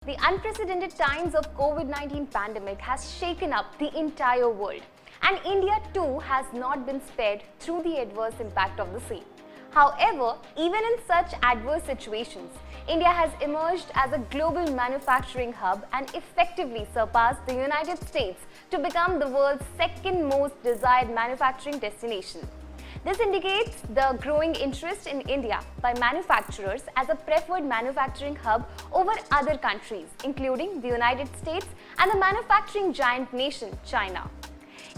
The unprecedented times of COVID-19 pandemic has shaken up the entire world, and India too has not been spared through the adverse impact of the same. However, even in such adverse situations, India has emerged as a global manufacturing hub and effectively surpassed the United States to become the world's second most desired manufacturing destination. This indicates the growing interest in India by manufacturers as a preferred manufacturing hub over other countries, including the United States and the manufacturing giant nation, China.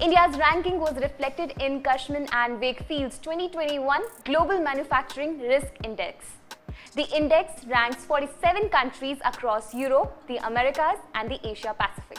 India's ranking was reflected in Cushman & Wakefield's 2021 Global Manufacturing Risk Index. The index ranks 47 countries across Europe, the Americas, and the Asia Pacific.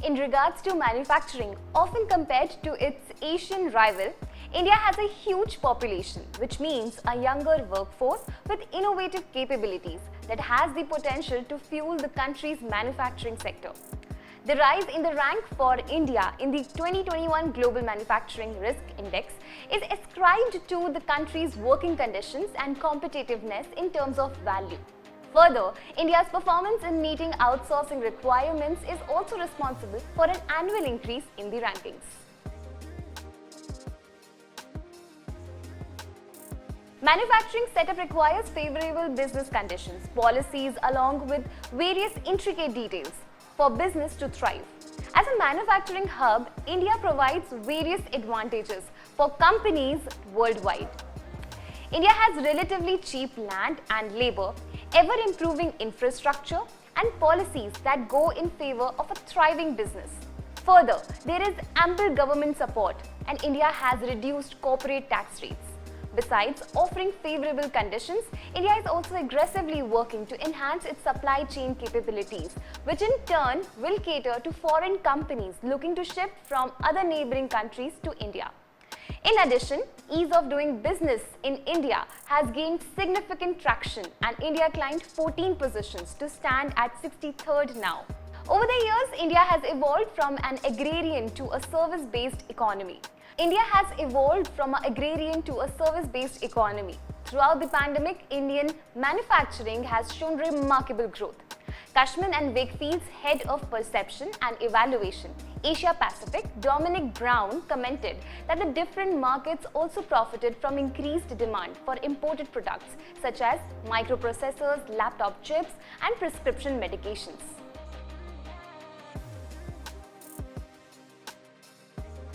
In regards to manufacturing, often compared to its Asian rival, India has a huge population, which means a younger workforce with innovative capabilities that has the potential to fuel the country's manufacturing sector. The rise in the rank for India in the 2021 Global Manufacturing Risk Index is ascribed to the country's working conditions and competitiveness in terms of value. Further, India's performance in meeting outsourcing requirements is also responsible for an annual increase in the rankings. Manufacturing setup requires favorable business conditions, policies, along with various intricate details for business to thrive. As a manufacturing hub, India provides various advantages for companies worldwide. India has relatively cheap land and labor, ever-improving infrastructure, and policies that go in favor of a thriving business. Further, there is ample government support, and India has reduced corporate tax rates. Besides offering favorable conditions, India is also aggressively working to enhance its supply chain capabilities, which in turn will cater to foreign companies looking to ship from other neighboring countries to India. In addition, ease of doing business in India has gained significant traction, and India climbed 14 positions to stand at 63rd now. Over the years, India has evolved from an agrarian to a service-based economy. Throughout the pandemic, Indian manufacturing has shown remarkable growth. Cushman & Wakefield's head of perception and evaluation, Asia Pacific, Dominic Brown, commented that the different markets also profited from increased demand for imported products such as microprocessors, laptop chips, and prescription medications.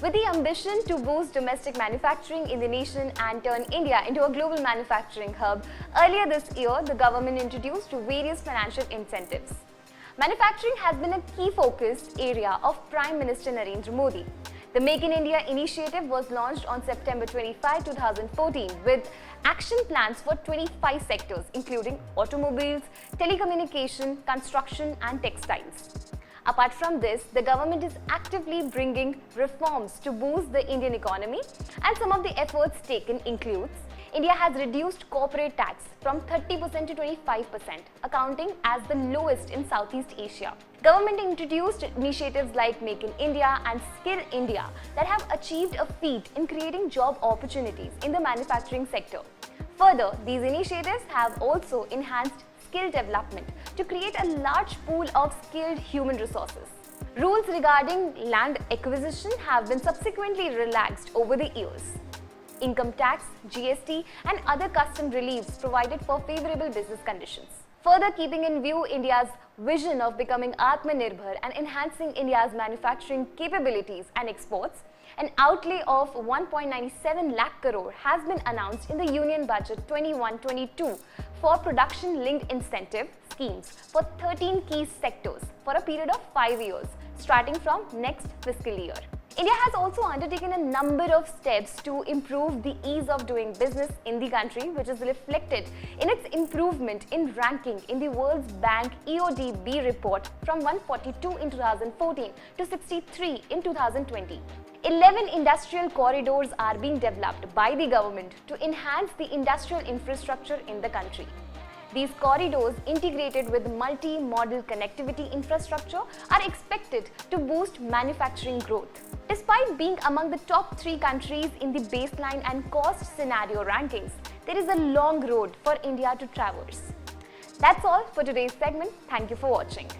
With the ambition to boost domestic manufacturing in the nation and turn India into a global manufacturing hub, earlier this year, the government introduced various financial incentives. Manufacturing has been a key focus area of Prime Minister Narendra Modi. The Make in India initiative was launched on September 25, 2014 with action plans for 25 sectors including automobiles, telecommunication, construction and textiles. Apart from this, the government is actively bringing reforms to boost the Indian economy, and some of the efforts taken includes India has reduced corporate tax from 30% to 25%, accounting as the lowest in Southeast Asia. Government introduced initiatives like Make in India and Skill India that have achieved a feat in creating job opportunities in the manufacturing sector. Further, these initiatives have also enhanced skill development to create a large pool of skilled human resources. Rules regarding land acquisition have been subsequently relaxed over the years. Income tax, GST, and other custom reliefs provided for favorable business conditions. Further, keeping in view India's vision of becoming Atmanirbhar and enhancing India's manufacturing capabilities and exports, an outlay of 1.97 lakh crore has been announced in the Union Budget 21-22 for production-linked incentive schemes for 13 key sectors for a period of 5 years, starting from next fiscal year. India has also undertaken a number of steps to improve the ease of doing business in the country, which is reflected in its improvement in ranking in the World Bank EODB report from 142 in 2014 to 63 in 2020. 11 industrial corridors are being developed by the government to enhance the industrial infrastructure in the country. These corridors, integrated with multi-modal connectivity infrastructure, are expected to boost manufacturing growth. Despite being among the top 3 countries in the baseline and cost scenario rankings, there is a long road for India to traverse. That's all for today's segment. Thank you for watching.